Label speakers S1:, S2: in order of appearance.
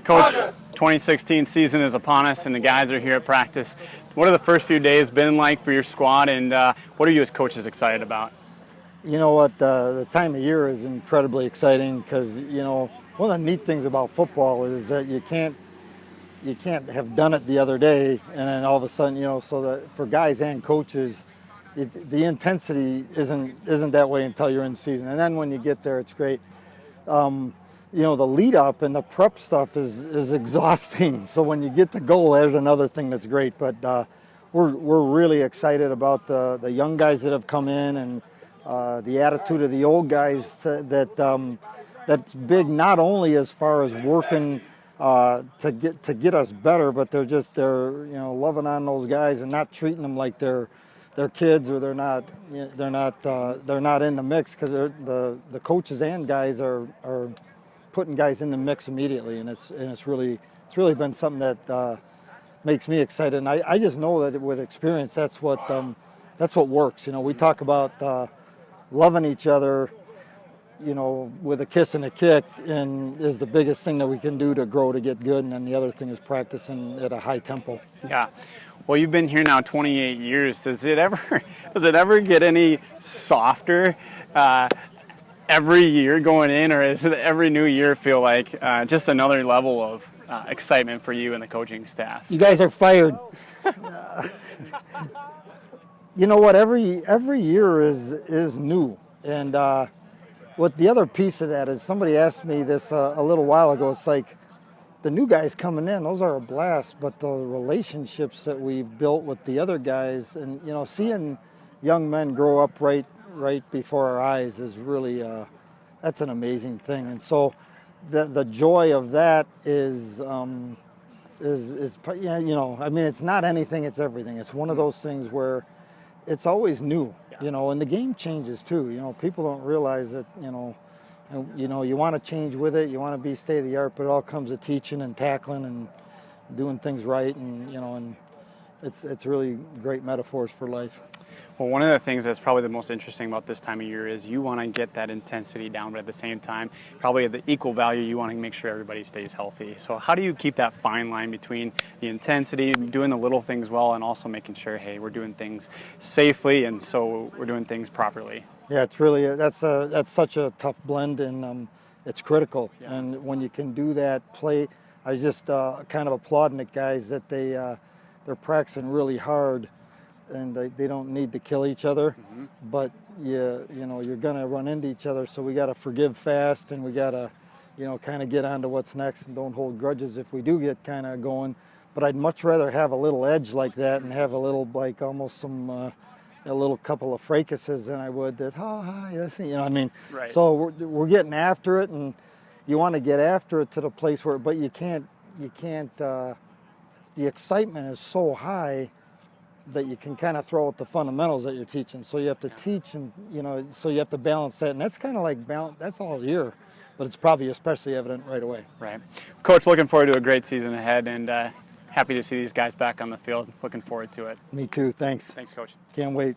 S1: Coach, 2016 season is upon us, and the guys are here at practice. What have the first few days been like for your squad, and what are you as coaches excited about?
S2: You know what, the time of year is incredibly exciting because, one of the neat things about football is that you can't have done it the other day and then all of a sudden, so that for guys and coaches, the intensity isn't that way until you're in season. And then when you get there, it's great. The lead up and the prep stuff is exhausting. So when you get to goal, there's another thing that's great. But we're really excited about the young guys that have come in and the attitude of the old guys that's big, not only as far as working to get us better, but they're loving on those guys and not treating them like they're kids or they're not in the mix, because the coaches and guys are putting guys in the mix immediately, and it's really been something that makes me excited. And I just know that with experience, that's what works. We talk about loving each other, with a kiss and a kick, and is the biggest thing that we can do to grow, to get good. And then the other thing is practicing at a high tempo.
S1: Yeah. Well, you've been here now 28 years. Does it ever get any softer every year going in, or is it every new year feel like just another level of excitement for you and the coaching staff?
S2: You guys are fired. You know what? Every year is new, and what the other piece of that is, somebody asked me this a little while ago. It's like the new guys coming in; those are a blast, but the relationships that we've built with the other guys, and seeing young men grow up right before our eyes is really that's an amazing thing. And so the joy of that is it's not anything, it's everything. It's one of those things where it's always new, and the game changes too. People don't realize that, you want to change with it, you want to be state of the art, but it all comes to teaching and tackling and doing things right, and it's really great metaphors for life.
S1: Well, one of the things that's probably the most interesting about this time of year is you want to get that intensity down, but at the same time, probably at the equal value, you want to make sure everybody stays healthy. So how do you keep that fine line between the intensity, doing the little things well, and also making sure, hey, we're doing things safely, and so we're doing things properly?
S2: Yeah, it's really that's such a tough blend, and it's critical. Yeah. And when you can do that play, I was just kind of applauding the guys that they're practicing really hard. And they don't need to kill each other, but you're going to run into each other, so we got to forgive fast, and we got to, kind of get on to what's next, and don't hold grudges if we do get kind of going. But I'd much rather have a little edge like that and have a little, like, almost some, a little couple of fracases than I would that, yes, what I mean?
S1: Right.
S2: So we're getting after it, and you want to get after it to the place where, but you can't, the excitement is so high that you can kind of throw out the fundamentals that you're teaching. So you have to teach, and so you have to balance that, and that's kind of like balance. That's all year, but it's probably especially evident right away.
S1: Right, Coach. Looking forward to a great season ahead, and happy to see these guys back on the field. Looking forward to it.
S2: Me too. Thanks.
S1: Thanks, Coach.
S2: Can't wait.